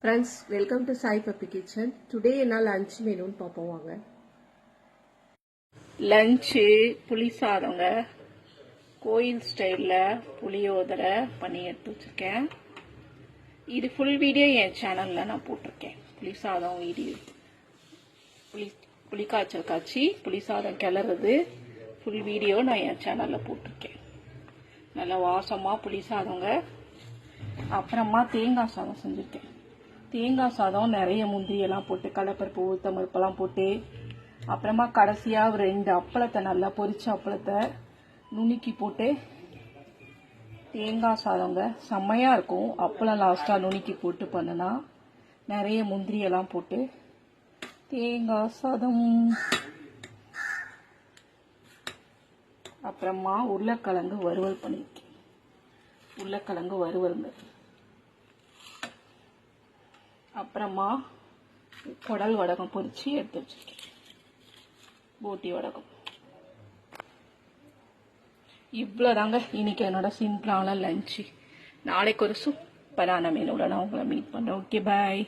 Friends, welcome to Sai Puppy Kitchen. Today என்ன lunch மெனுன்னு பார்ப்போம் வாங்க. லஞ்சு புளி சாதங்க, கோயில் ஸ்டைலில் புளியோதரை பண்ணி எடுத்து வச்சுருக்கேன். இது ஃபுல் வீடியோ என் சேனலில் நான் போட்டிருக்கேன். புளி சாதம் வீடியோ, புளி காய்ச்சல் காய்ச்சி புளி சாதம் கிளறது ஃபுல் வீடியோ நான் என் சேனலில் போட்டிருக்கேன். நல்லா வாசமாக புளி சாதங்க. அப்புறமா தேங்காய் சாதம் செஞ்சுருக்கேன். தேங்காய் சாதம் நிறைய முந்திரியெல்லாம் போட்டு கடலைப்பருப்பு உளுத்தம்பருப்பெல்லாம் போட்டு, அப்புறமா கடைசியாக 2 அப்பளத்தை நல்லா பொரிச்ச அப்பளத்தை நுணுக்கி போட்டு தேங்காய் சாதங்க செம்மையாக இருக்கும். அப்பளம் லாஸ்ட்டாக நுணுக்கி போட்டு பண்ணுனா நிறைய முந்திரியெல்லாம் போட்டு தேங்காய் சாதம். அப்புறமா உருளைக்கிழங்கு வறுவல் பண்ணியிருக்கேன். உருளைக்கிழங்கு வறுவலுங்க. அப்புறமா குடல் வடகம் பொரிச்சு எடுத்து வச்சிருக்கேன். போட்டி வடகம். இவ்வளோதாங்க இன்னைக்கு என்னோட சிம்பிளான லஞ்சு. நாளைக்கு ஒரு சூப்பரான மெனுவில் நான் உங்களை மீட் பண்ணுறேன். ஓகே, பாய்.